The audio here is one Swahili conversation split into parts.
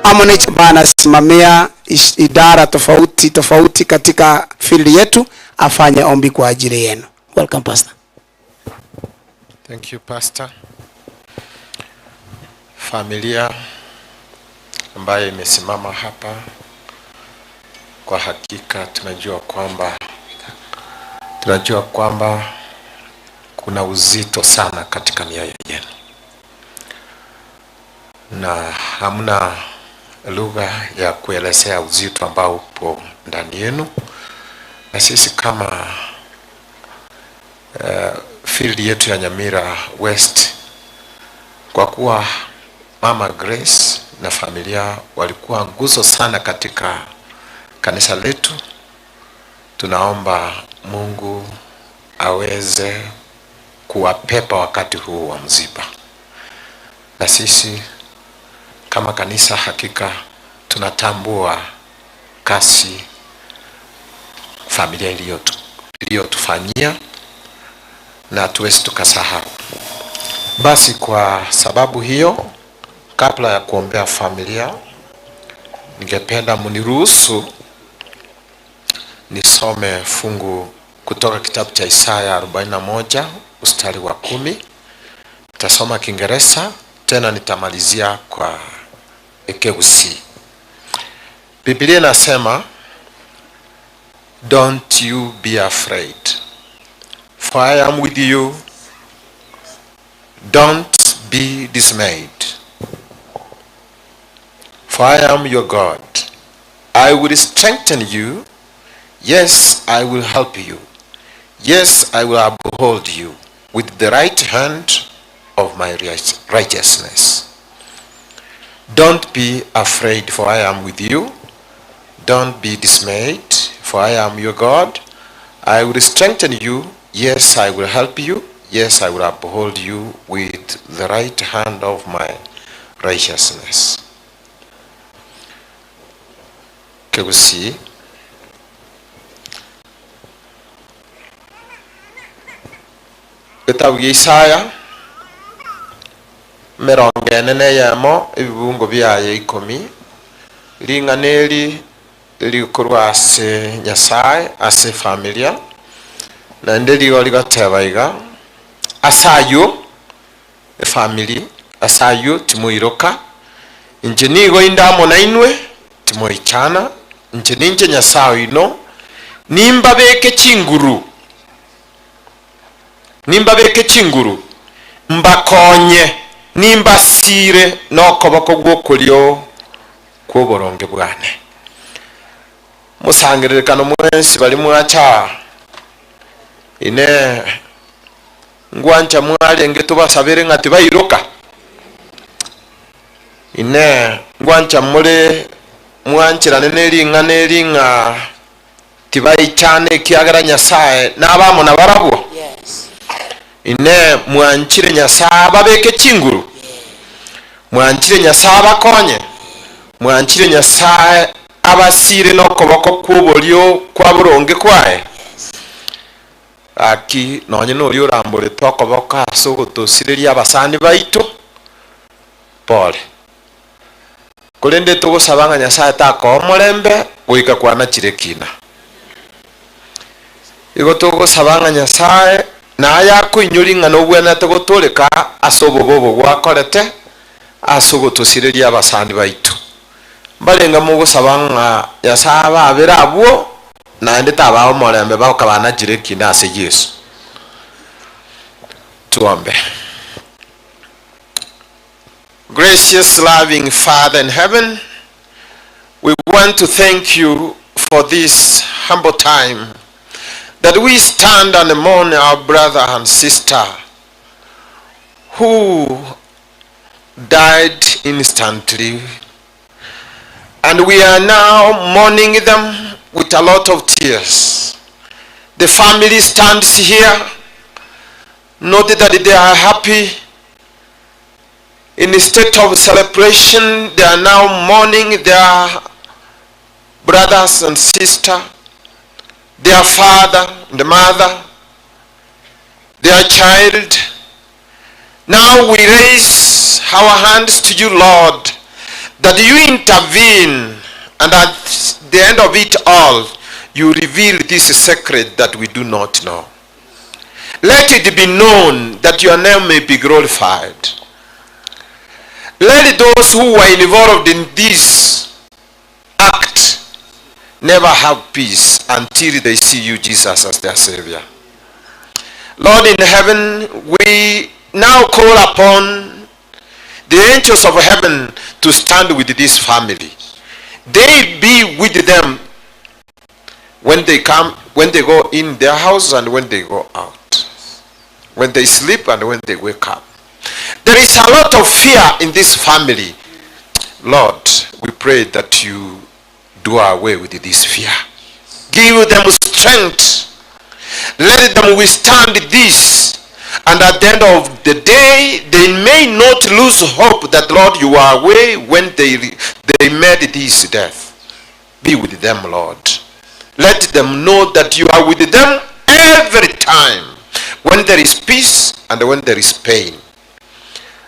Amonech bana simamia idara tofauti tofauti katika field yetu, afanye ombi kwa ajili yenu. Welcome pastor. Thank you pastor. Familia ambayo imesimama hapa, kwa hakika tunajua kwamba kuna uzito sana katika mioyo yenu, na hamna lugha ya kuelezea uzito ambao upo ndani yenu. Na sisi kama field yetu ya Nyamira West, kwa kuwa Mama Grace na familia walikuwa nguzo sana katika kanisa letu, tunaomba Mungu aweze kuwapepa wakati huu wa msiba. Na sisi kama kanisa hakika tunatambua kazi familia iliyotufanyia, na tuwezi tukasahau. Basi kwa sababu hiyo, kabla ya kuombea familia, ningependa mniruhusu nisome fungu kutoka kitabu cha Isaya 41 mstari wa 10. Nitasoma Kiingereza tena nitamalizia kwa KISII. Biblia inasema, "Don't you be afraid, for I am with you. Don't be dismayed, for I am your God. I will strengthen you. Yes, I will help you. Yes, I will uphold you with the right hand of my righteousness. Don't be afraid, for I am with you. Don't be dismayed, for I am your God. I will strengthen you. Yes, I will help you. Yes, I will uphold you with the right hand of my righteousness." KISII. Kitabu gĩa Isaya mirongo ene yamo ibungo byayo 10 ring'anĩri rĩkorwo ase Nyasaye ase familia, na ndĩrigo rigatebaiga asayo family asayo timoiroka inje nigo indamo nainwe timoichana inje ninje Nyasaye ino nimba beke chinguru mbakonye nimbasire nokoboko gwokulyo kwoboronge bwane. Musangiririkano mwensi bali mwacha ine ngwancha mwalenge tubasabire ngati bairoka, ine ngwancha mule mwanchirane nering'a tibaichane kiagara Nyasaye n'abamo na barabwo. Yes. Ine mwanchire Nyasaye babeke chinguru, mwanchire Nyasaye bakonye, mwanchire Nyasaye abasire nokoboko kwobolyo kwaburonge kwae. Aki nonye nori urambure tokoboka asogotosireria abasani baitu pole kulende tugusabanga Nyasaye takomorembe goika kwana chirekina igo tugusabanga Nyasaye na yakuinyuri ngano bwena tugutulika asobobobo gwakorete asogotosireria abasani baitu balenga mugusabanga Nyasaye babera abwo na ndeta abaho morembe bakabana jirekina ase Yesu. Tuombe. Gracious, loving Father in heaven, we want to thank you for this humble time that we stand and mourn our brother and sister who died instantly, and we are now mourning them with a lot of tears. The family stands here, not that they are happy. In a state of celebration, they are now mourning their brothers and sister, their father, the mother, their child. Now we raise our hands to you, Lord, that you intervene, and at the end of it all, you reveal this secret that we do not know. Let it be known that your name may be glorified. Let those who were involved in this act never have peace until they see you, Jesus, as their Savior. Lord in heaven, we now call upon the angels of heaven to stand with this family. They be with them when they come, when they go in their house and when they go out, when they sleep and when they wake up. There is a lot of fear in this family. Lord, we pray that you do away with this fear. Give them strength. Let them withstand this. And at the end of the day, they may not lose hope that, Lord, you are away when they made this death. Be with them, Lord. Let them know that you are with them every time, when there is peace and when there is pain.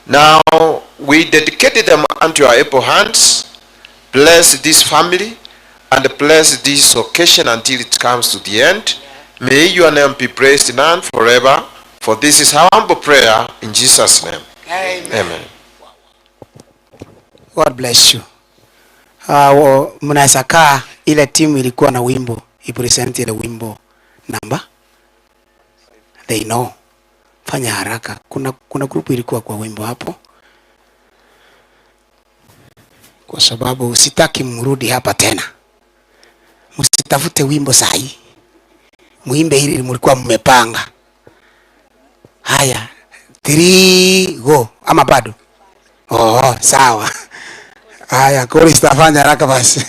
Now, we dedicate them unto your able hands. Bless this family and bless this occasion until it comes to the end. May your name be praised now and forever. For this is our humble prayer in Jesus' name. Amen. Amen. God bless you. Mnaweza kaa, ile timu ilikuwa na wimbo, ipresent ile wimbo namba. They know. Fanya haraka. Kuna grupu ilikuwa kwa wimbo hapo. Kwa sababu sitaki mrudi hapa tena. Msitafute wimbo sahi. Muimbe hili mlikuwa mmepanga. Haya. 3 go. Ama bado? Oh, sawa. Haya, chorus tafanya haraka basi.